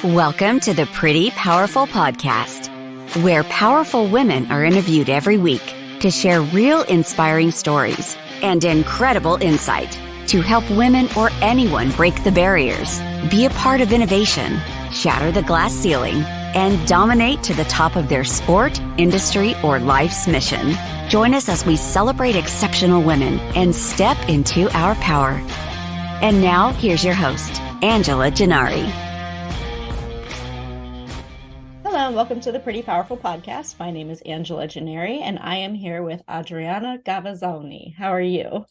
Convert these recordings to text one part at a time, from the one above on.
Welcome to the Pretty Powerful Podcast, where powerful women are interviewed every week to share real inspiring stories and incredible insight to help women or anyone break the barriers, be a part of innovation, shatter the glass ceiling, and dominate to the top of their sport, industry, or life's mission. Join us as we celebrate exceptional women and step into our power. And now, here's your host, Angela Gennari. Hello, and welcome to the Pretty Powerful Podcast. My name is Angela Gennari, and I am here with Adriana Gavazzoni. How are you?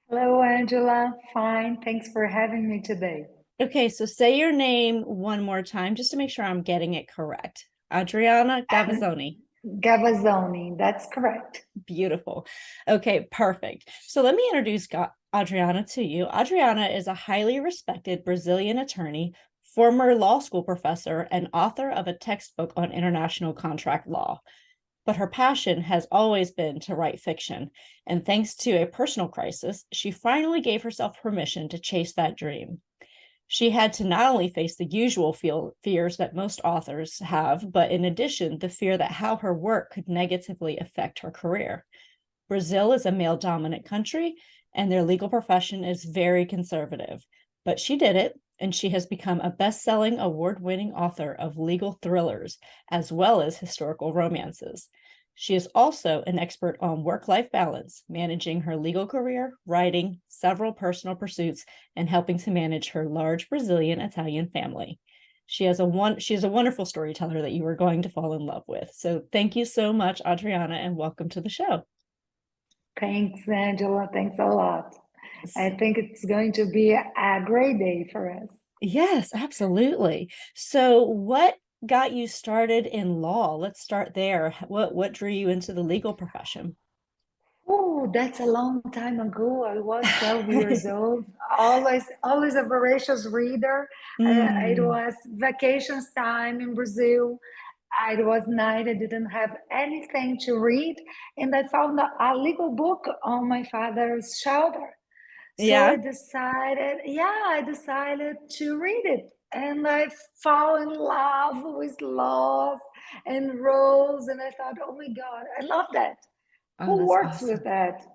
Hello, Angela. Fine. Thanks for having me today. Okay, so say your name one more time just to make sure I'm getting it correct. Adriana Gavazzoni. Gavazzoni, that's correct. Beautiful. Okay, perfect. So let me introduce Adriana to you. Adriana is a highly respected Brazilian attorney, former law school professor, and author of a textbook on international contract law. But her passion has always been to write fiction, and thanks to a personal crisis, she finally gave herself permission to chase that dream. She had to not only face the usual fears that most authors have, but in addition, the fear that how her work could negatively affect her career. Brazil is a male-dominant country, and their legal profession is very conservative. But she did it, and she has become a best-selling, award-winning author of legal thrillers, as well as historical romances. She is also an expert on work-life balance, managing her legal career, writing, several personal pursuits, and helping to manage her large Brazilian-Italian family. She is a wonderful storyteller that you are going to fall in love with. So thank you so much, Adriana, and welcome to the show. Thanks, Angela. Thanks a lot. I think it's going to be a great day for us. Yes, absolutely. So what got you started in law? Let's start there. What drew you into the legal profession? Oh, that's a long time ago. I was 12 years old. Always a voracious reader. It was vacations time in Brazil. It was night. I didn't have anything to read, and I found a legal book on my father's shoulder. So Yeah. I decided to read it. And I fell in love with laws and rules. And I thought, oh my God, I love that. Who works with that?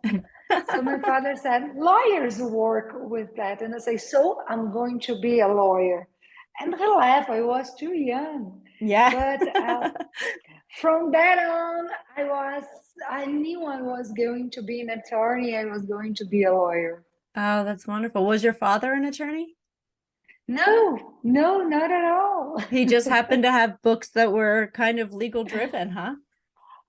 So my father said, lawyers work with that. And I say, so I'm going to be a lawyer. And I laughed. I was too young. Yeah. But from that on, I knew I was going to be an attorney. I was going to be a lawyer. Oh, that's wonderful. Was your father an attorney? No, not at all. He just happened to have books that were kind of legal driven, huh?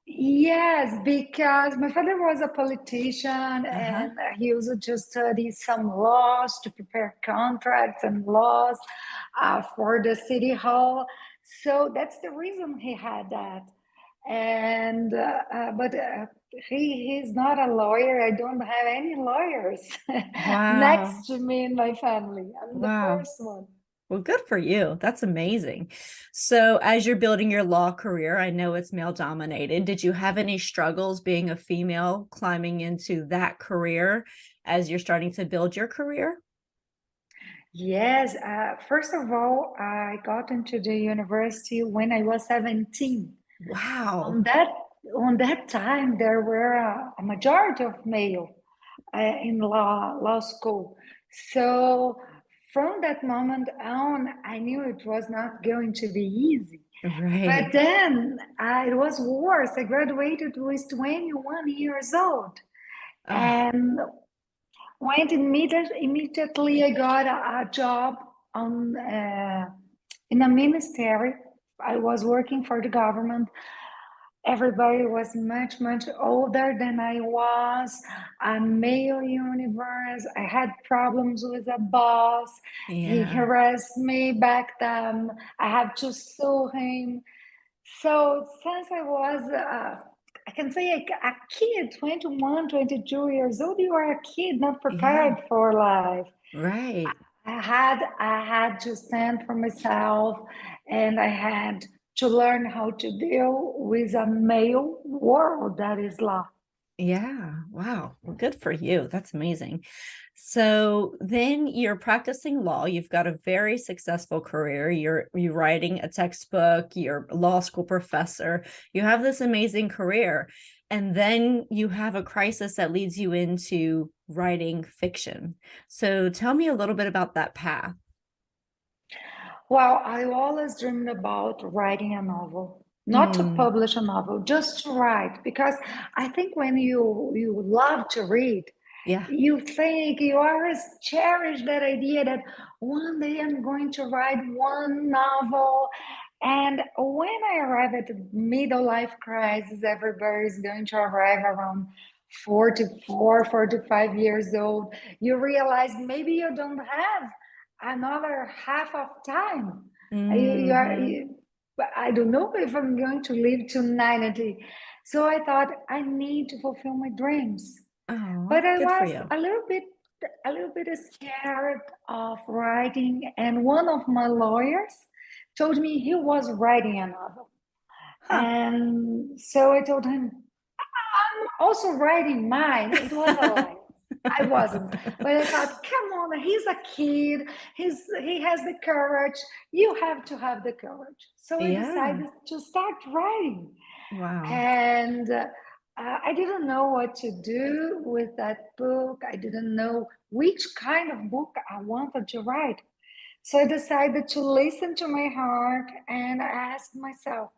Yes, because my father was a politician and he used to study some laws to prepare contracts and laws for the city hall. So that's the reason he had that. And but he's not a lawyer. I don't have any lawyers next to me in my family. I'm the first one. Well, good for you. That's amazing. So as you're building your law career, I know it's male dominated. Did you have any struggles being a female climbing into that career as you're starting to build your career? Yes. First of all, I got into the university when I was 17. Wow. On that time, there were a majority of male in law school. So from that moment on, I knew it was not going to be easy. Right. But then it was worse. I graduated with 21 years old. And went immediately I got a job in a ministry. I was working for the government. Everybody was much, much older than I was, a male universe. I had problems with a boss. He harassed me back then. I had to sue him. So since I was, I can say a kid, 21, 22 years old, you are a kid, not prepared for life. Right. I had to stand for myself, and I had to learn how to deal with a male world that is law. Yeah. Wow. Well, good for you. That's amazing. So then you're practicing law. You've got a very successful career. You're writing a textbook, you're a law school professor. You have this amazing career. And then you have a crisis that leads you into writing fiction. So tell me a little bit about that path. Well, I always dreamed about writing a novel, not to Mm, publish a novel, just to write. Because I think when you love to read, yeah. you think you always cherish that idea that one day I'm going to write one novel. And when I arrive at the middle life crisis, everybody is going to arrive around 44, 45 years old. You realize maybe you don't have another half of time. You are, Hmm. but I don't know if I'm going to live to 90. So I thought I need to fulfill my dreams. Oh, But I good for was you. a little bit scared of writing, and one of my lawyers told me he was writing a novel. Huh. And so I told him, I'm also writing mine. It was a lie. I wasn't. But I thought, come on, he's a kid. He has the courage. You have to have the courage. So I Yeah. decided to start writing. Wow. And I didn't know what to do with that book. I didn't know which kind of book I wanted to write. So I decided to listen to my heart and I asked myself,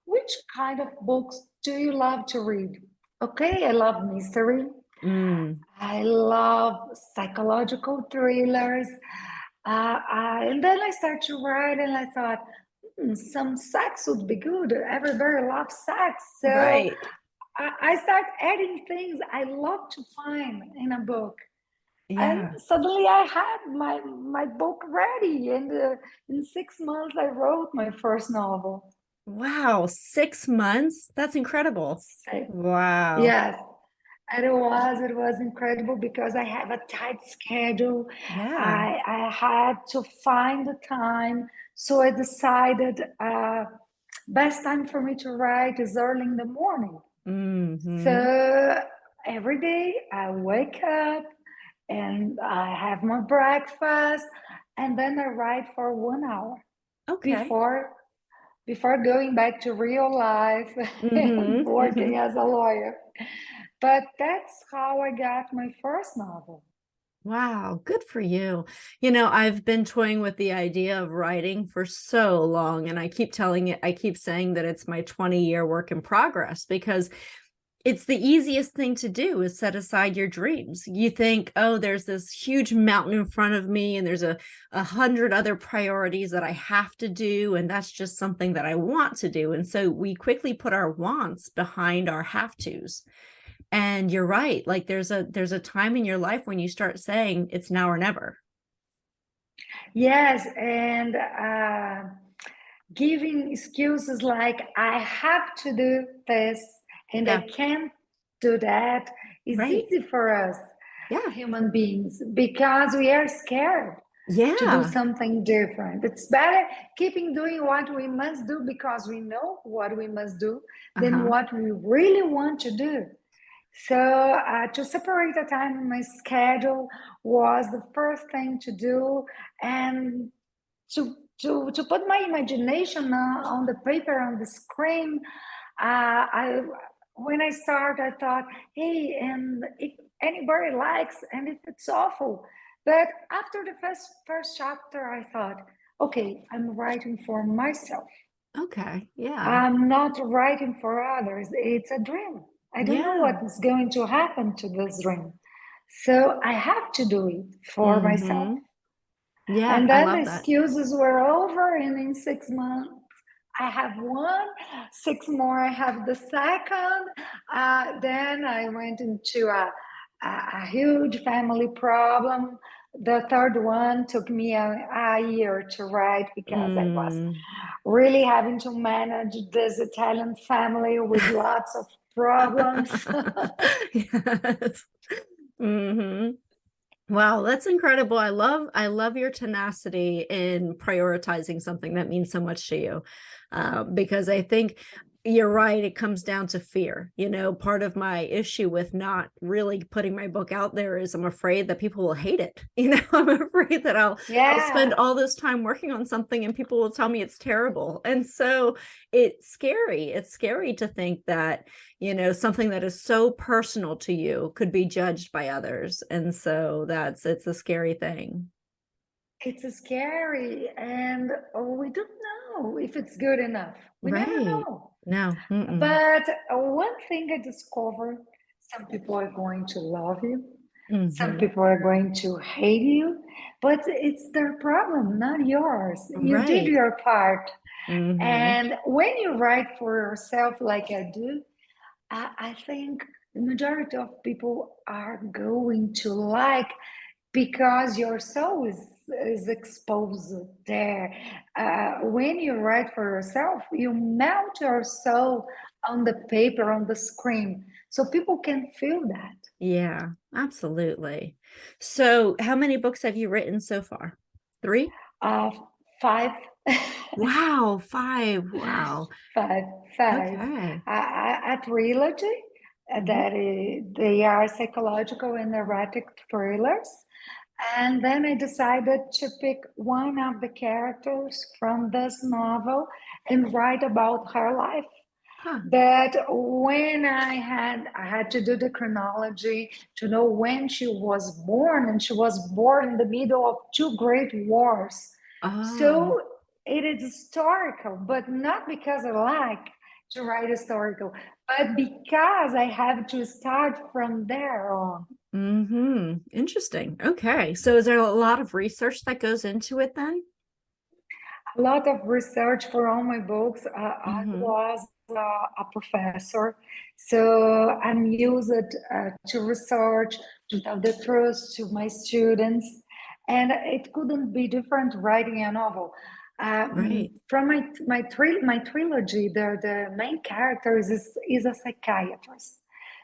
which kind of books do you love to read? Okay, I love mystery. Mm, I love psychological thrillers. And then I started to write and I thought, some sex would be good. Everybody loves sex. So right. I start adding things I love to find in a book. And Yeah. suddenly I had my book ready. And in 6 months, I wrote my first novel. Wow. 6 months? That's incredible. So, Wow. yes. And it was incredible because I have a tight schedule. Yeah. I had to find the time. So I decided best time for me to write is early in the morning. Hmm. So every day I wake up and I have my breakfast and then I write for 1 hour Okay. before before going back to real life and Hmm. working Hmm. as a lawyer. But that's how I got my first novel. Wow, good for you. I've been toying with the idea of writing for so long, and I keep saying that it's my 20-year work in progress because it's the easiest thing to do is set aside your dreams. You think, oh, there's this huge mountain in front of me, and there's a hundred other priorities that I have to do, and that's just something that I want to do. And so we quickly put our wants behind our have tos. And you're right. Like there's a time in your life when you start saying it's now or never. Yes, and giving excuses like I have to do this and I Yeah. can't do that is Right. easy for us Yeah. human beings because we are scared to do Yeah. something different. It's better keeping doing what we must do because we know what we must do than Uh-huh. what we really want to do. So to separate the time in my schedule was the first thing to do, and to put my imagination on the paper on the screen. I when I start, I thought, hey, and if anybody likes, and if it's awful, but after the first chapter, I thought, okay, I'm writing for myself. Okay. Yeah. I'm not writing for others. It's a dream. I don't know Yeah. what is going to happen to this dream. So I have to do it for myself. Mm-hmm. Yeah, And I then the love that. excuses were over, and in 6 months, I have one, six more, I have the second. Then I went into a huge family problem. The third one took me a year to write because I was Mm. really having to manage this Italian family with lots of problems. Yes. Hmm. Wow, that's incredible. I love your tenacity in prioritizing something that means so much to you. Because I think You're right. It comes down to fear. Part of my issue with not really putting my book out there is I'm afraid that people will hate it. I'm afraid that I'll spend Yeah. all this time working on something and people will tell me it's terrible. And so it's scary. It's scary to think that, something that is so personal to you could be judged by others. And so it's a scary thing. It's scary, and we don't know if it's good enough. We never Right. know. No. Mm-mm. But one thing I discovered, some people are going to love you, some Mm-hmm. people are going to hate you, but it's their problem, not yours. You did Right. your part. Mm-hmm. And when you write for yourself, like I do, I think the majority of people are going to like, because your soul is exposed there. When you write for yourself, you melt your soul on the paper, on the screen, so people can feel that. Yeah, absolutely. So, how many books have you written so far? Three? Uh, five, Wow, five. Wow. five, five. Okay. A trilogy Mhm. they are psychological and erotic thrillers. And then I decided to pick one of the characters from this novel and write about her life. Huh. But when I had to do the chronology to know when she was born, and she was born in the middle of two great wars. Oh, So it is historical, but not because I like to write historical, but because I have to start from there on. interesting. Okay. So, is there a lot of research that goes into it then? A lot of research for all my books. I Mm-hmm. was a professor, so I'm used to research, to tell the truth to my students, and it couldn't be different writing a novel. Right. From my trilogy, the main character is a psychiatrist.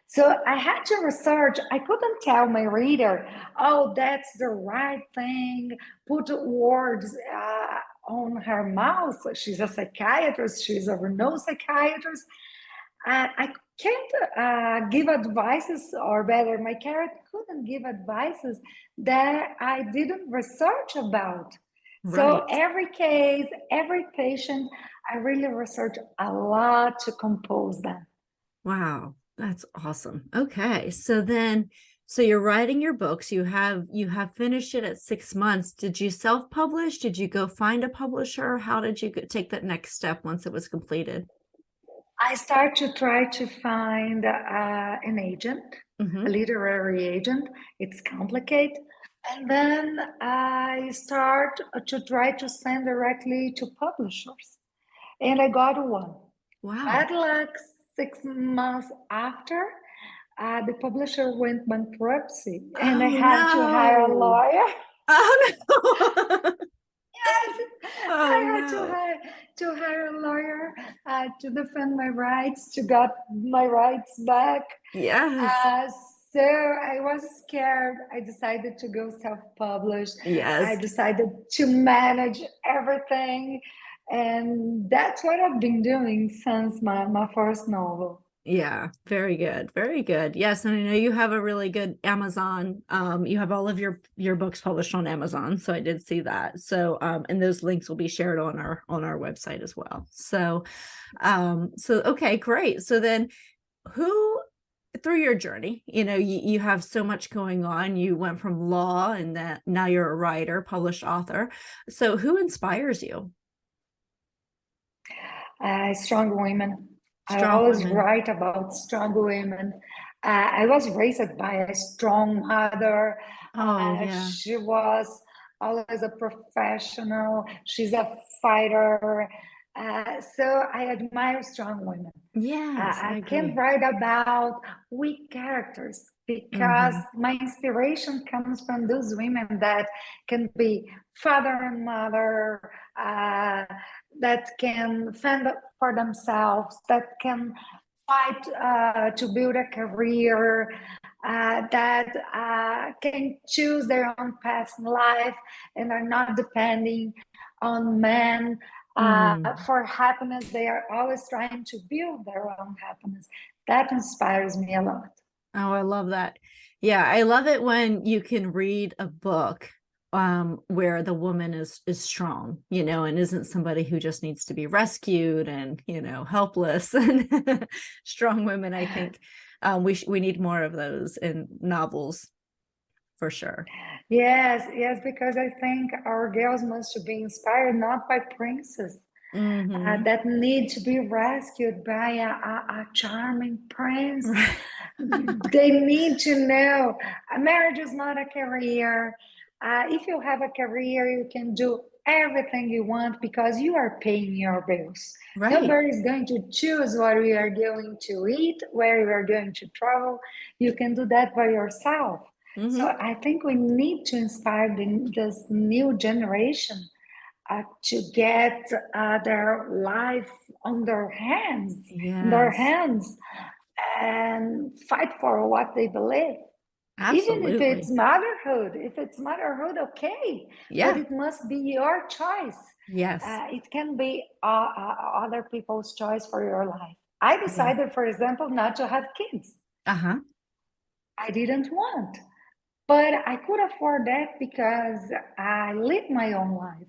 So I had to research. I couldn't tell my reader, oh, that's the right thing. Put words on her mouth. She's a psychiatrist. She's a renowned psychiatrist. I can't give advices, or better, my character couldn't give advices that I didn't research about. So Right. every case, every patient, I really research a lot to compose them. Wow, that's awesome. Okay. So you're writing your books. You have finished it at 6 months. Did you self-publish? Did you go find a publisher? How did you take that next step once it was completed? I start to try to find an agent, a Mm-hmm. literary agent. It's complicated. And then I start to try to send directly to publishers. And I got one. Wow. Bad luck, 6 months after, the publisher went bankruptcy, and I Oh had to hire a no. lawyer. Oh no. Yes, Oh I had no. to hire a lawyer to defend my rights, to get my rights back. Yes. Uh, so I was scared. I decided to go self-published. I Yes. decided to manage everything, and that's what I've been doing since my first novel. Yeah, very good. Very good. Yes, and I know you have a really good Amazon. You have all of your books published on Amazon, so I did see that. So, and those links will be shared on our website as well. So okay, great. So then, who through your journey, you have so much going on. You went from law, and that now you're a writer, published author. So, who inspires you? Strong women. I Strong always women. write about strong women. I was raised by a strong mother. Oh yeah. She was always a professional. She's a fighter. So I admire strong women. Yes, I I can agree. write about weak characters because Mm-hmm. my inspiration comes from those women that can be father and mother, that can fend for themselves, that can fight to build a career, that can choose their own path in life and are not depending on men. For happiness, they are always trying to build their own happiness. That inspires me a lot. Oh, I love that. Yeah, I love it when you can read a book where the woman is strong, and isn't somebody who just needs to be rescued and, helpless. And strong women, I think we need more of those in novels for sure. Yes, yes, because I think our girls must be inspired not by princes that need to be rescued by a charming prince. Right. They need to know marriage is not a career. If you have a career, you can do everything you want because you are paying your bills. Right. Nobody is going to choose what we are going to eat, where we are going to travel. You can do that by yourself. So I think we need to inspire this new generation to get their life on their hands, in their Yes, hands, and fight for what they believe. Even absolutely. if it's motherhood, okay, but Yeah. it must be your choice. Yes. It can be other people's choice for your life. I Yeah. decided, for example, not to have kids. Uh-huh. I didn't want, but I could afford that because I live my own life.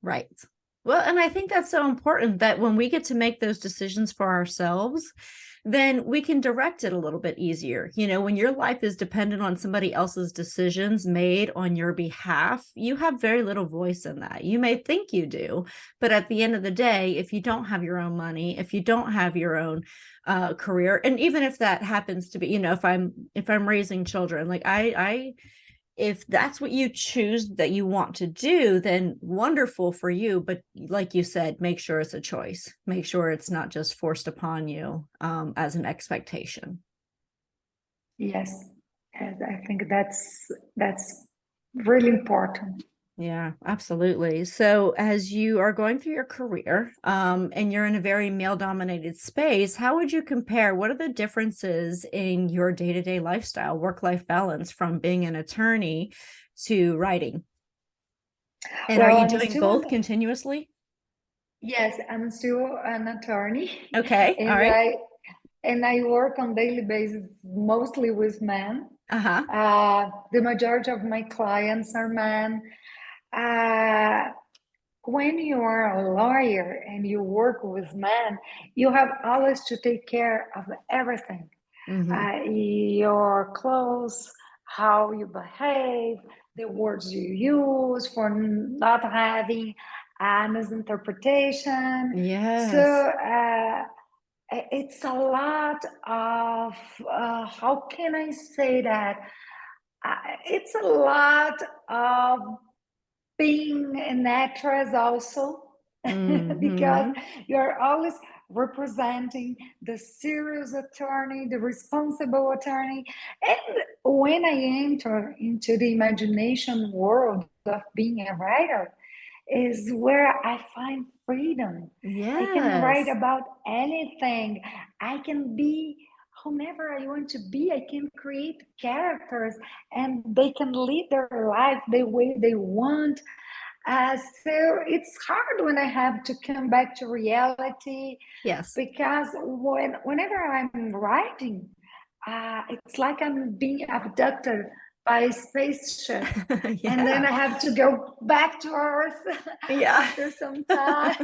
Right. Well, and I think that's so important that when we get to make those decisions for ourselves, then we can direct it a little bit easier. When your life is dependent on somebody else's decisions made on your behalf, you have very little voice in that. You may think you do, but at the end of the day, if you don't have your own money, if you don't have your own career, and even if that happens to be, if I'm raising children, like I if that's what you choose that you want to do, then wonderful for you. But like you said, make sure it's a choice. Make sure it's not just forced upon you as an expectation. Yes, yes, I think that's really important. Yeah, absolutely. So as you are going through your career and you're in a very male dominated space, how would you compare? What are the differences in your day-to-day lifestyle, work-life balance from being an attorney to writing? And are Well, you I'm doing still both continuously? yes, I'm still an attorney, Okay. All and right. I work on daily basis mostly with men. Uh-huh. The majority of my clients are men. Uh, when you are a lawyer and you work with men, you have always to take care of everything. Hmm. Your clothes, how you behave, the words you use for not having a misinterpretation. So Yes. it's a lot of, how can I say that? It's a lot of being an actress also because Hmm. you're always representing the serious attorney, the responsible attorney. And when I enter into the imagination world of being a writer, is where I find freedom. I can write Yes. about anything. I can be whomever I want to be. I can create characters and they can live their life the way they want. So it's hard when I have to come back to reality Yes. because whenever I'm writing, it's like I'm being abducted by a spaceship, and then Yeah. I have to go back to Earth Yeah. after some time.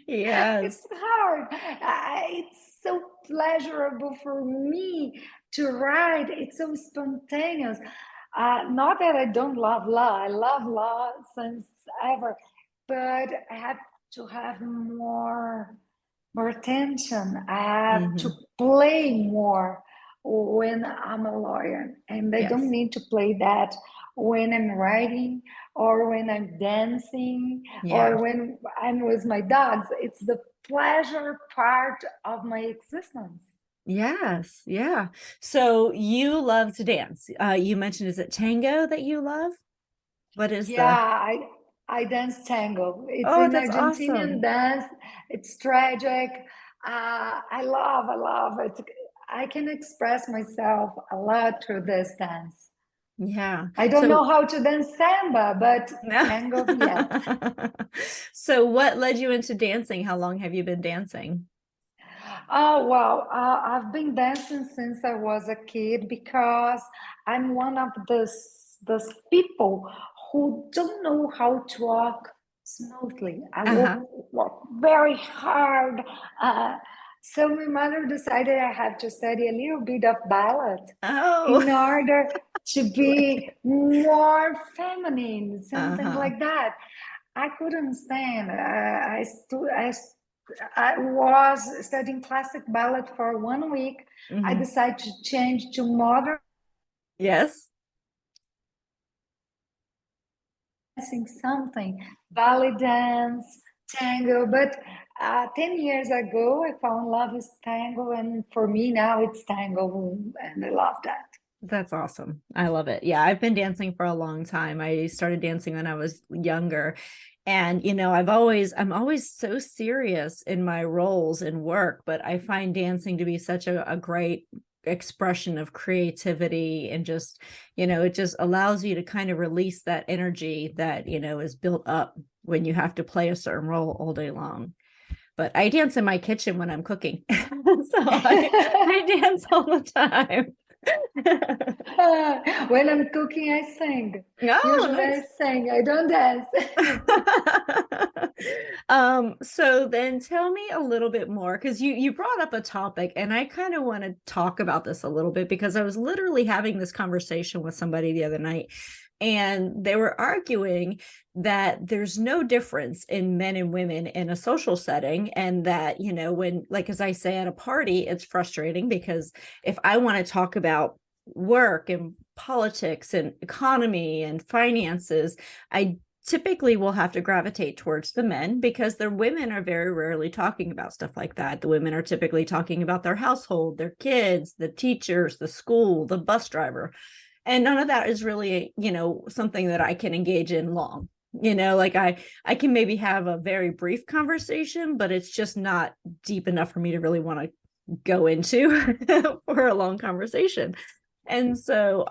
Yes. It's hard. It's so pleasurable for me to write. It's so spontaneous. Not that I don't love law. I love law since ever, but I have to have more attention. I have to Hmm. play more when I'm a lawyer, and I don't Yes. need to play that when I'm writing or when I'm dancing Yeah. or when I'm with my dogs. It's the pleasure part of my existence. Yes. Yeah. So you love to dance. You mentioned, is it tango that you love? What is Yeah, the? I dance tango. It's Oh, an that's Argentinian awesome. dance. It's tragic. I love it. I can express myself a lot through this dance. Yeah. I don't know So how to dance samba, but no. tango, yes. So what led you into dancing? How long have you been dancing? Oh, well, I've been dancing since I was a kid because I'm one of those people who don't know how to walk smoothly. I Uh-huh. walk very hard. Uh, so my mother decided I had to study a little bit of ballet Oh. in order to be more feminine, something Uh-huh. like that. I couldn't stand. I was studying classic ballet for 1 week. I Hmm. decided to change to modern Yes. dancing, something ballet dance, tango. But 10 years ago, I found love with tango, and for me now it's tango, and I love that. That's awesome. I love it. Yeah, I've been dancing for a long time. I started dancing when I was younger. And, I'm always so serious in my roles in work, but I find dancing to be such a great expression of creativity and just, it just allows you to kind of release that energy that, is built up when you have to play a certain role all day long. But I dance in my kitchen when I'm cooking. So I dance all the time. When I'm cooking, I sing. Oh, Usually I nice. sing, I don't dance. So then tell me a little bit more, because you brought up a topic and I kind of want to talk about this a little bit because I was literally having this conversation with somebody the other night, and they were arguing that there's no difference in men and women in a social setting, and that, when, like, as I say at a party, it's frustrating because if I want to talk about work and politics and economy and finances, I typically will have to gravitate towards the men because the women are very rarely talking about stuff like that. The women are typically talking about their household, their kids, the teachers, the school, the bus driver. And none of that is really, something that I can engage in long. Like I can maybe have a very brief conversation, but it's just not deep enough for me to really want to go into for a long conversation. And so,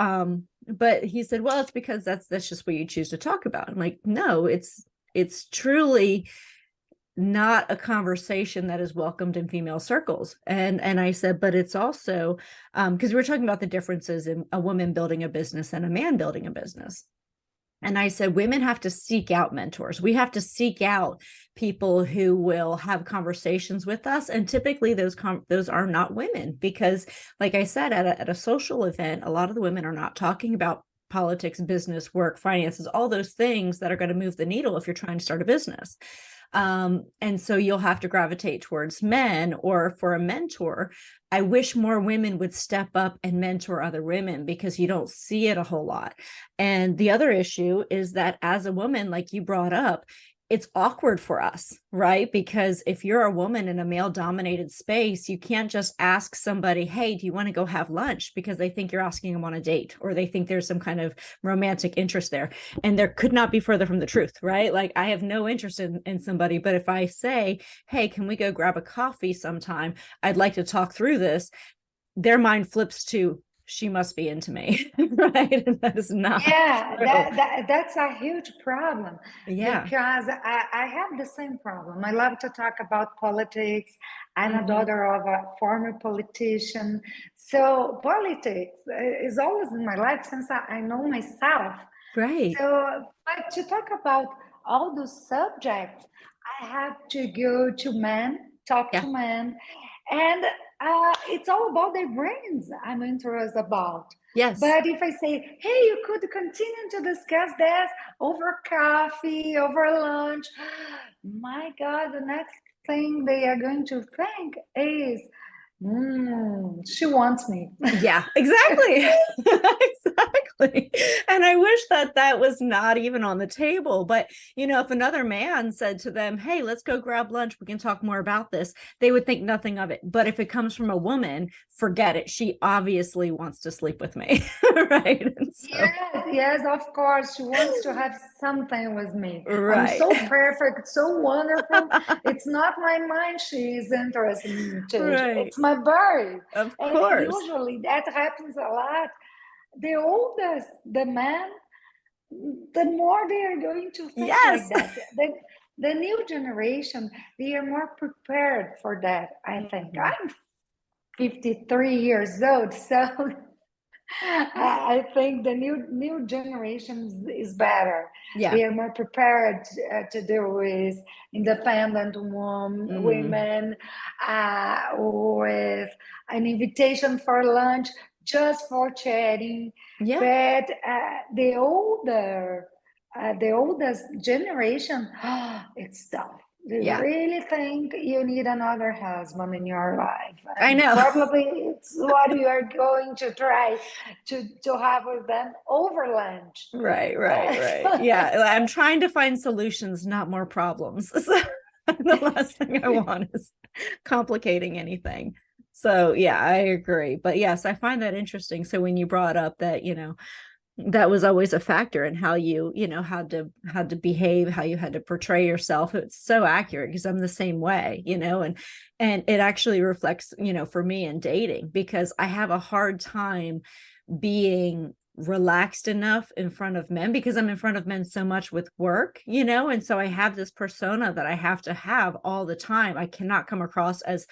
but he said, well, it's because that's just what you choose to talk about. I'm like, no, it's truly not a conversation that is welcomed in female circles. And I said, but it's also because we're talking about the differences in a woman building a business and a man building a business. And I said, women have to seek out mentors. We have to seek out people who will have conversations with us. And typically those are not women because, like I said, at a social event, a lot of the women are not talking about politics, business, work, finances, all those things that are going to move the needle if you're trying to start a business. And so you'll have to gravitate towards men, or for a mentor. I wish more women would step up and mentor other women because you don't see it a whole lot. And the other issue is that as a woman, like you brought up, it's awkward for us, right? Because if you're a woman in a male dominated space, you can't just ask somebody, hey, do you want to go have lunch? Because they think you're asking them on a date, or they think there's some kind of romantic interest there. And there could not be further from the truth, right? Like I have no interest in somebody, but if I say, hey, can we go grab a coffee sometime? I'd like to talk through this. Their mind flips to, she must be into me, right? And that is not Yeah, true. that's a huge problem Yeah. because I have the same problem. I love to talk about politics. I'm a Hmm. daughter of a former politician. So politics is always in my life since I know myself. Right. So, but to talk about all those subjects, I have to go to men, talk Yeah. to men, and it's all about their brains I'm interested about. Yes. But if I say, hey, you could continue to discuss this over coffee, over lunch, my God, the next thing they are going to think is, she wants me. Yeah, exactly. Exactly. And I wish that that was not even on the table. But, if another man said to them, hey, let's go grab lunch, we can talk more about this, they would think nothing of it. But if it comes from a woman, forget it. She obviously wants to sleep with me. Right. And so, Yes, yes, of course. She wants to have something with me. I'm right. so perfect, so wonderful. It's not my mind she is interested in change. Right. It's my body. Of And course. usually that happens a lot. The older the man, the more they are going to think like Yes. that. the new generation, they are more prepared for that, I think. I'm 53 years old, so I think the new generation is better. Yeah. They are more prepared to deal with independent women, with an invitation for lunch just for chatting. Yeah. But the oldest generation, it's tough. They Yeah. really think you need another husband in your life, I and know. probably it's what you are going to try to have with them over lunch. Right. Yeah. I'm trying to find solutions, not more problems. So the last thing I want is complicating anything. So yeah, I agree. But yes, I find that interesting. So when you brought up that, that was always a factor in how had to behave, how you had to portray yourself. It's so accurate because I'm the same way, and it actually reflects, for me in dating, because I have a hard time being relaxed enough in front of men because I'm in front of men so much with work, and so I have this persona that I have to have all the time. I cannot come across as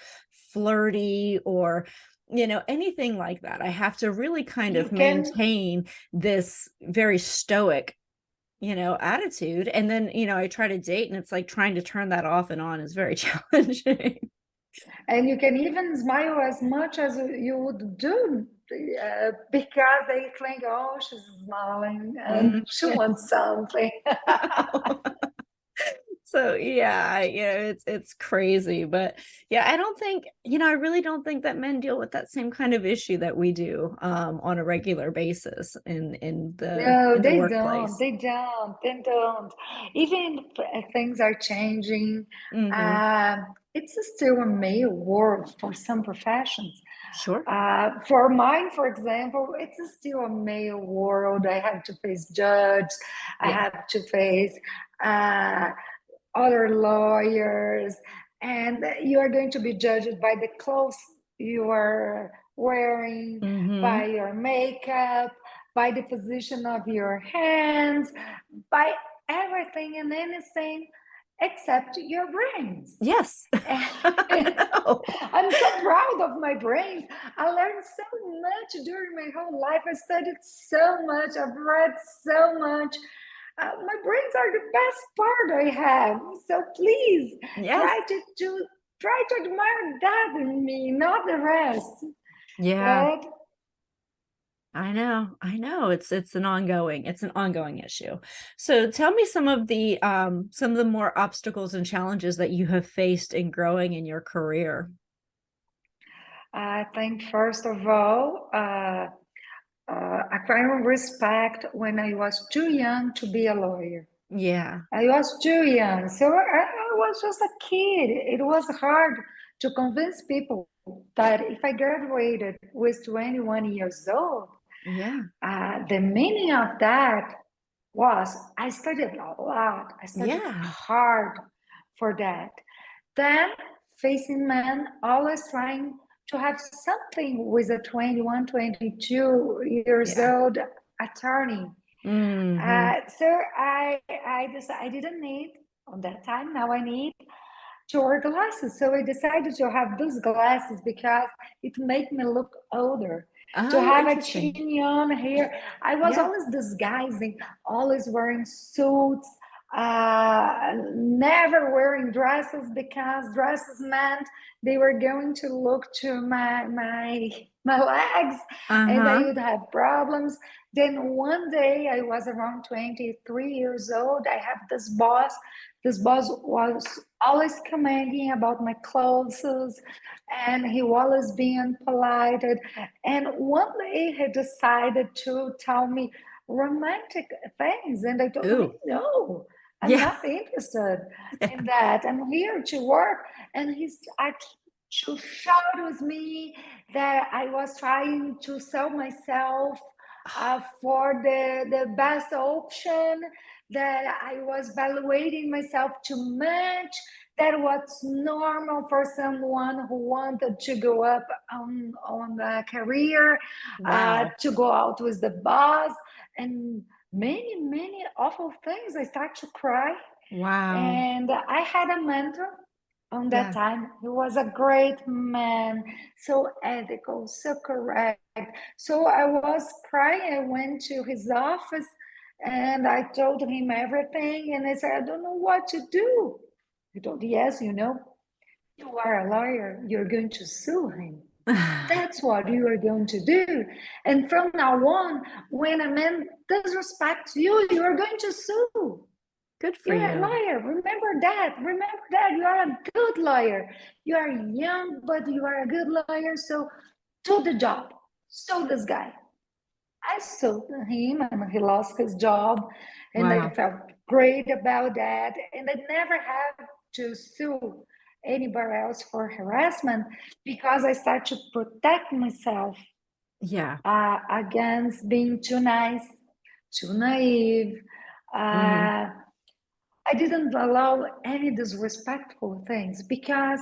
flirty or anything like that. I have to really kind You of can maintain this very stoic, attitude. And then, I try to date and it's like trying to turn that off and on is very challenging. and you can even smile as much as you would do, because they think, oh, she's smiling and she wants something. So yeah, it's crazy, but yeah, I don't think, I really don't think that men deal with that same kind of issue that we do on a regular basis No, in the they don't. workplace. They don't. They don't. Even if things are changing, Hmm. uh, it's still a male world for some professions. Sure. For mine, for example, it's still a male world. I have to face judge. I Yeah. have to face uh, other lawyers, and you are going to be judged by the clothes you are wearing, Hmm. by your makeup, by the position of your hands, by everything and anything except your brains. Yes. I know. I'm so proud of my brains. I learned so much during my whole life. I studied so much. I've read so much. My brains are the best part I have. So please Yes. try to admire that in me, not the rest. Yeah. But I know. It's an ongoing issue. So tell me some of the more obstacles and challenges that you have faced in growing in your career. I think first of all, acquiring respect when I was too young to be a lawyer. Yeah. I was too young, so I was just a kid. It was hard to convince people that if I graduated with 21 years old, Yeah. the meaning of that was I studied a lot. I studied Yeah. hard for that. Then facing men always trying to have something with a 21, 22 years Yeah. old attorney. Hmm. So I decided I didn't need on that time. Now I need to wear glasses. So I decided to have those glasses because it made me look older. To Oh, have a interesting. chin on here, I was Yeah. always disguising, always wearing suits, never wearing dresses because dresses meant they were going to look to my legs, and I Uh-huh. would have problems. Then one day, I was around 23 years old. I have this boss. This boss was always commenting about my clothes, and he was being polite. And one day he decided to tell me romantic things, and I told him, Ooh. no, I'm Yeah. not interested in that. I'm here to work. And he started to shout with me that I was trying to sell myself for the best option, that I was evaluating myself too much, that was normal for someone who wanted to go up on a career, Wow. to go out with the boss, and many, many awful things. I start to cry. Wow. And I had a mentor on that Yeah. time. He was a great man, so ethical, so correct. So I was crying. I went to his office and I told him everything. And I said, I don't know what to do. He told, yes, you know, you are a lawyer. You're going to sue him. That's what you are going to do. And from now on, when a man disrespects you, you are going to sue. Good for You're a you. lawyer. Remember that. Remember that. You are a good lawyer. You are young, but you are a good lawyer. So do the job. Sue this guy. I sued him and he lost his job. And I Wow. felt great about that. And I never had to sue anybody else for harassment because I started to protect myself Yeah. against being too nice, too naive. Hmm. Uh, I didn't allow any disrespectful things because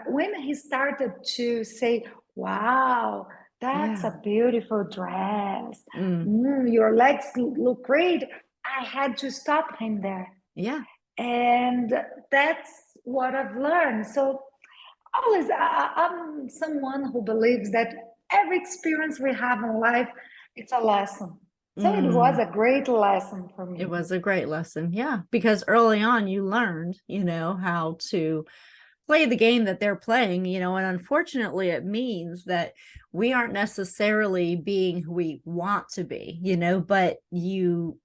when he started to say, wow, that's Yeah. a beautiful dress, Mm. your legs look great, I had to stop him there. Yeah. And that's what I've learned. So always, I'm someone who believes that every experience we have in life, it's a lesson. So it was Mm. a great lesson for It me. was a great lesson. Yeah. Because early on you learned, how to play the game that they're playing, and unfortunately it means that we aren't necessarily being who we want to be, but you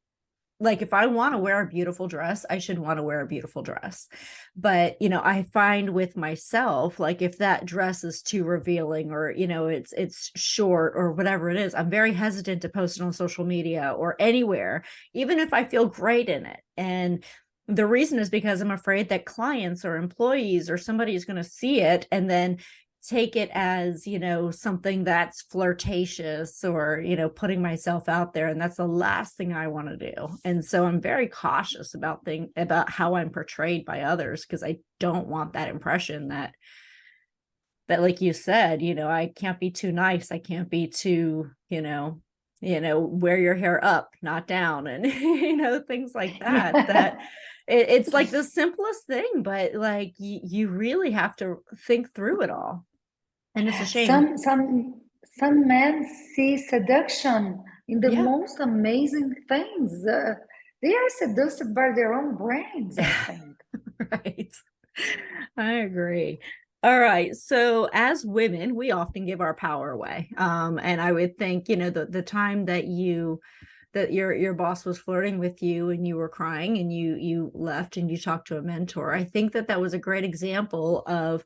like if I want to wear a beautiful dress, I should want to wear a beautiful dress. But, I find with myself, like if that dress is too revealing or, it's short or whatever it is, I'm very hesitant to post it on social media or anywhere, even if I feel great in it. And the reason is because I'm afraid that clients or employees or somebody is going to see it and then take it as, something that's flirtatious or, putting myself out there. And that's the last thing I want to do. And so I'm very cautious about how I'm portrayed by others, because I don't want that impression that like you said, I can't be too nice. I can't be too, wear your hair up, not down, and things like that it's like the simplest thing, but like you really have to think through it all. And it's a shame. Some men see seduction in the Yeah. most amazing things. They are seduced by their own brains, I think. Right. I agree. All right. So as women, we often give our power away. And I would think, the time that your boss was flirting with you and you were crying and you left and you talked to a mentor, I think that was a great example of,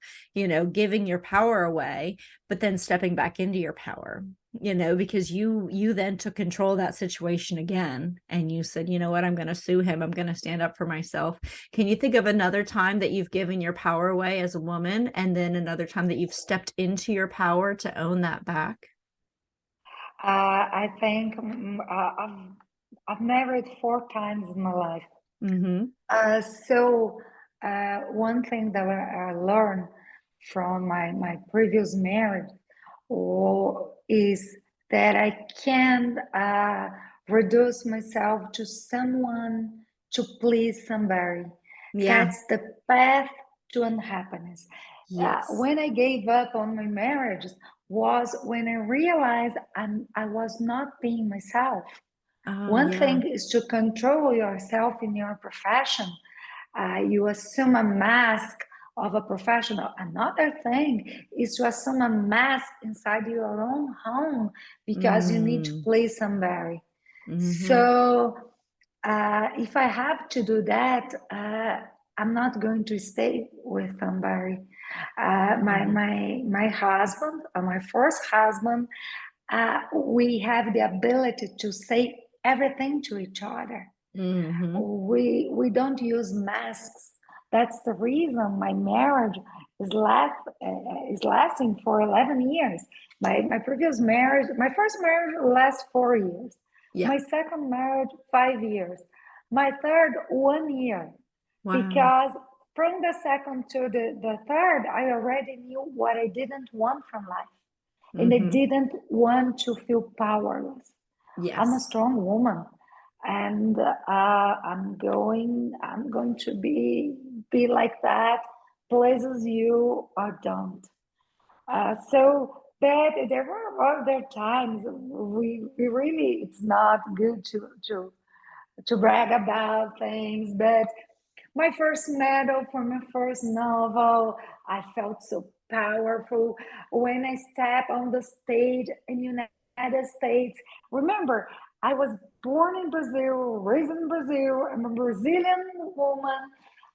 giving your power away, but then stepping back into your power, because you then took control of that situation again and you said, you know what, I'm going to sue him, I'm going to stand up for myself. Can you think of another time that you've given your power away as a woman, and then another time that you've stepped into your power to own that back? I think I've married 4 times in my life. Mm-hmm. One thing that I learned from my previous marriage is that I can reduce myself to someone to please somebody. Yeah. That's the path to unhappiness. Yes. When I gave up on my marriage was when I realized I was not being myself. Oh, One yeah. thing is to control yourself in your profession. You assume a mask of a professional. Another thing is to assume a mask inside your own home because you need to Mm. please somebody. Mm-hmm. So if I have to do that, I'm not going to stay with somebody. Mm. My husband, my first husband, we have the ability to say everything to each other. Mm-hmm. We don't use masks. That's the reason my marriage is lasting for 11 years. My previous marriage, my first marriage lasts 4 years. Yeah. My second marriage 5 years. My third 1 year. Wow. Because from the second to the third, I already knew what I didn't want from life. And I Mm-hmm. didn't want to feel powerless. I'm a Yes. strong woman. and I'm going to be like that, pleases you or don't. But there were other times we really, it's not good to brag about things, but my first medal for my first novel, I felt so powerful when I stepped on the stage in United States. Remember, I was born in Brazil, raised in Brazil. I'm a Brazilian woman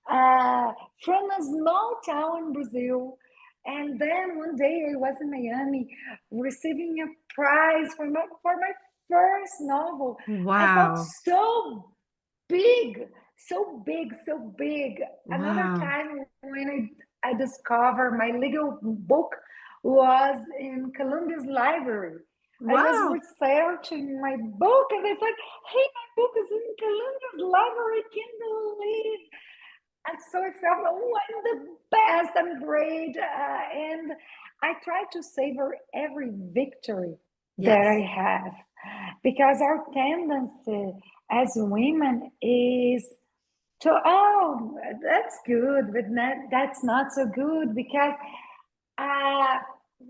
from a small town in Brazil. And then one day I was in Miami receiving a prize for my first novel. I felt Wow. so big, so big, so big. Another Wow. time when I discovered my legal book was in Columbia's library. I was Wow. researching my book and it's like, hey, my book is in Columbia's library. I can't believe. And so I felt, oh, I'm the best, I'm great. And I try to savor every victory that I Yes. have because our tendency as women is to, oh, that's good, but that's not so good because uh,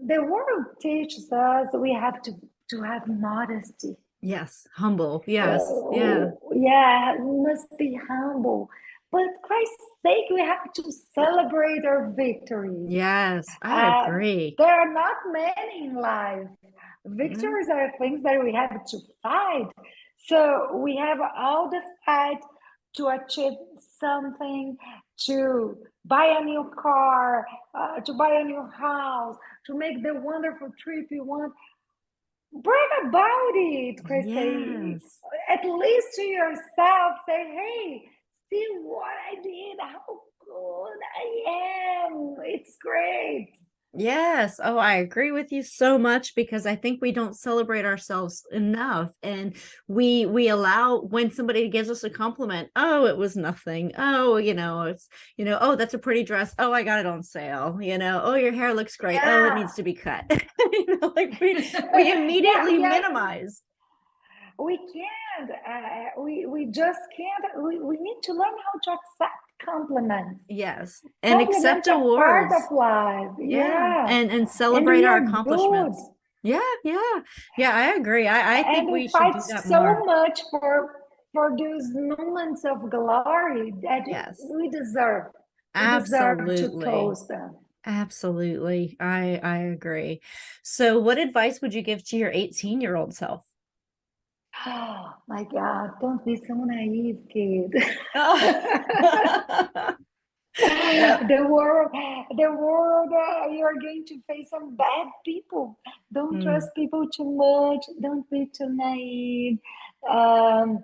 the world teaches us we have to have modesty. Yes. Humble. Yes. Yeah. Oh, yeah, we must be humble. But Christ's sake, we have to celebrate our victories. Yes. I Uh, agree. there are not many in life. Yeah. Victories are things that we have to fight. So we have all the fight to achieve something, to buy a new car, to buy a new house, to make the wonderful trip you want. Brag about it, Chris. Say, Yes. at least to yourself, say, hey, see what I did, how good I am. It's great. Yes. Oh, I agree with you so much because I think we don't celebrate ourselves enough. And we allow when somebody gives us a compliment, oh, it was nothing. Oh, it's, oh, that's a pretty dress. Oh, I got it on sale. Oh, your hair looks great. Oh, it Yeah. needs to be cut. Like we Yeah, immediately yeah, minimize. we can't. We just can't. We need to learn how to accept compliments. Yes. And accept Compliments are part awards. of life. Yeah. Yeah. And And celebrate we our are good. accomplishments. Yeah, yeah. Yeah, I agree. I think And we we should fight do that so more. much for those moments of glory that Yes. we deserve. We deserve to Absolutely. post them. Absolutely. I agree. So what advice would you give to your 18-year-old self? Oh my God, don't be so naive, kid. Oh. Yep. The world, you're going to face some bad people. Don't trust Mm, people too much. Don't be too naive. Um,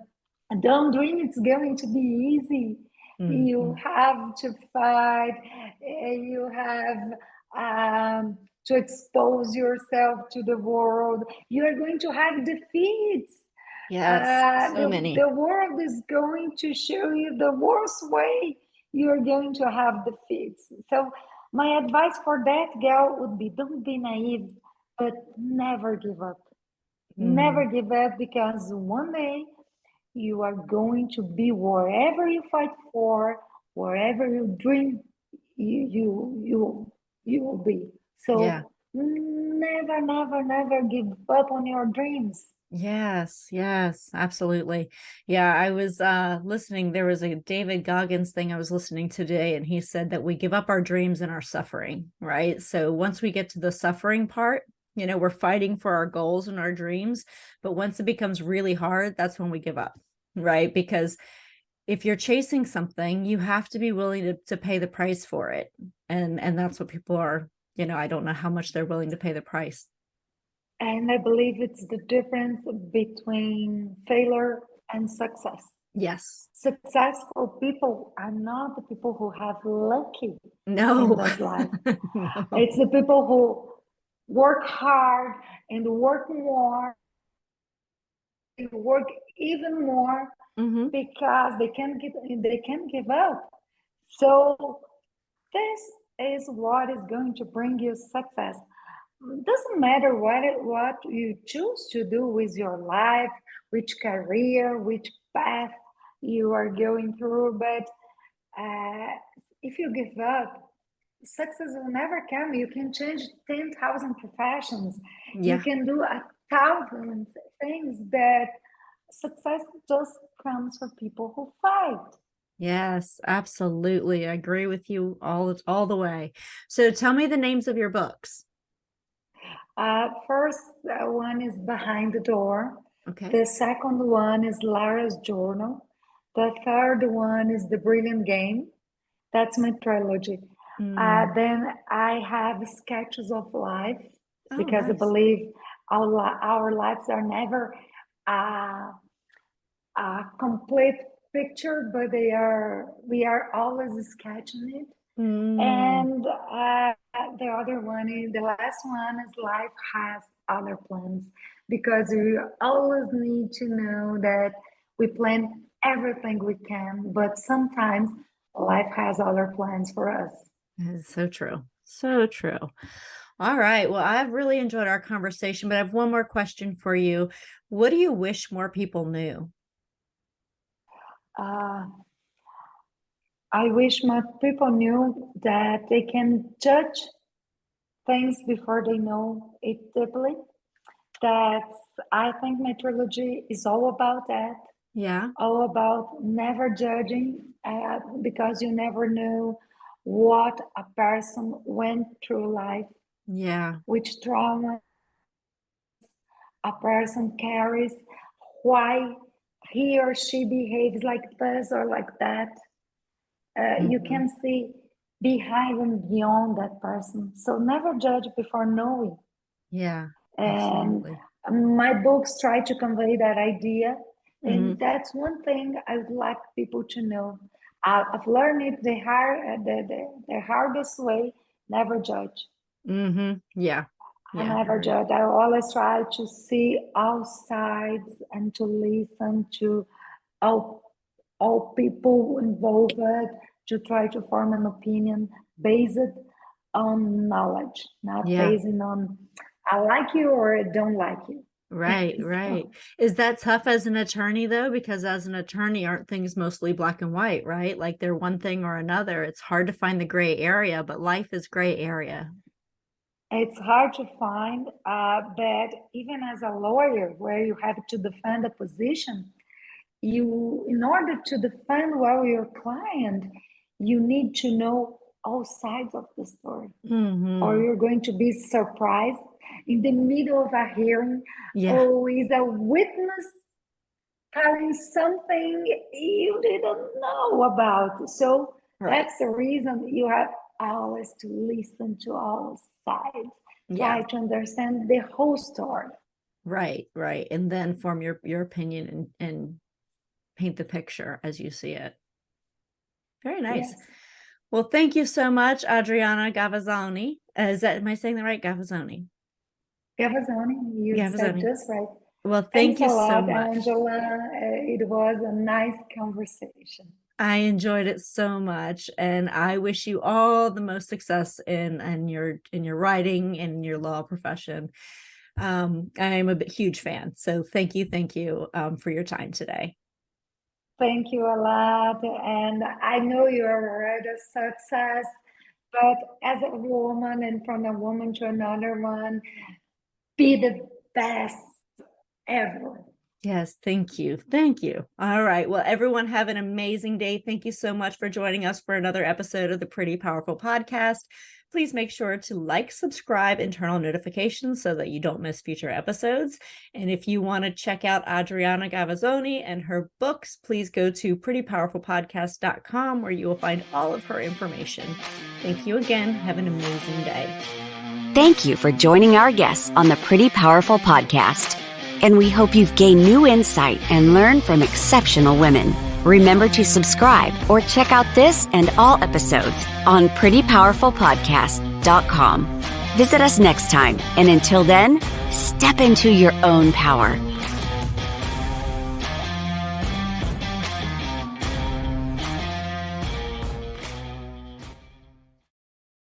don't dream it's going to be easy. You mm. have to fight. You have to expose yourself to the world. You are going to have defeats. Yes, so many. The world is going to show you the worst way you're going to have defeats. So, my advice for that girl would be don't be naive, but never give up. Never Mm, give up because one day you are going to be wherever you fight for, wherever you dream, you will be. yeah. So, never, never, never give up on your dreams. Yes, yes, absolutely. Yeah, I was listening. There was a David Goggins thing I was listening to today, and he said that we give up our dreams and our suffering, right? So once we get to the suffering part, we're fighting for our goals and our dreams, but once it becomes really hard, that's when we give up, right? Because if you're chasing something, you have to be willing to pay the price for it. And that's what people are, I don't know how much they're willing to pay the price. And I believe it's the difference between failure and success. Yes. Successful people are not the people who have lucky in No. this life. No. It's the people who work hard and work more, and work even more Hmm. because they can't give up. So this is what is going to bring you success. Doesn't matter what you choose to do with your life, which career, which path you are going through. But if you give up, success will never come. You can change 10,000 professions. You Yeah. can do 1,000 things. That success just comes for people who fight. Yes, absolutely. I agree with you all the way. So tell me the names of your books. First one is Behind the Door. Okay. The second one is Lara's Journal. The third one is The Brilliant Game. That's my trilogy. Mm. Then I have Sketches of Life, Oh, because I nice. believe our lives are never uh, a complete picture, but we are always sketching it. Mm. And the other one is the last one is Life Has Other Plans, because we always need to know that we plan everything we can, but sometimes life has other plans for us. It's so true. So true. All right. Well, I've really enjoyed our conversation, but I have one more question for you. What do you wish more people knew? Uh, I wish more people knew that they can judge things before they know it deeply. That's, I think my trilogy is all about that, Yeah. all about never judging, because you never know what a person went through life, Yeah. which trauma a person carries, why he or she behaves like this or like that. You Mhm. can see behind and beyond that person. So never judge before knowing. Yeah. And Absolutely. my books try to convey that idea. And Hmm. that's one thing I would like people to know. I've learned it the hardest way: never judge. Hmm. Yeah. I Yeah. never Agreed. judge. I always try to see all sides and to listen to all, all people involved, to try to form an opinion based on knowledge, not Yeah. based on I like you or I don't like you. Right. Right. So Is that tough as an attorney though? Because as an attorney, aren't things mostly black and white, right? Like they're one thing or another. It's hard to find the gray area, but life is gray area. it's hard to find, but even as a lawyer, where you have to defend a position, you, in order to defend well your client, you need to know all sides of the story, or Hmm. you're going to be surprised in the middle of a hearing. Yeah. Oh, is a witness telling something you didn't know about? So Right. that's the reason you have always to listen to all sides, Yeah. try to understand the whole story. Right. Right. And then form your opinion and paint the picture as you see it. Very nice. Yes. Well, thank you so much, Adriana Gavazzoni. Am I saying that right? Gavazzoni. Gavazzoni, you said Gavazzoni. just right. Well, thank Thanks a you so lot, much. Angela. It was a nice conversation. I enjoyed it so much, and I wish you all the most success in your writing and your law profession. I'm a huge fan, so thank you for your time today. Thank you a lot. And I know you are already a success, but as a woman and from a woman to another one, be the best ever. Yes, thank you. Thank you. All right. Well, everyone have an amazing day. Thank you so much for joining us for another episode of the Pretty Powerful Podcast. Please make sure to like, subscribe, and turn on notifications so that you don't miss future episodes. And if you want to check out Adriana Gavazzoni and her books, please go to prettypowerfulpodcast.com where you will find all of her information. Thank you again. Have an amazing day. Thank you for joining our guests on the Pretty Powerful Podcast. And we hope you've gained new insight and learned from exceptional women. Remember to subscribe or check out this and all episodes on prettypowerfulpodcast.com. Visit us next time, and until then, step into your own power.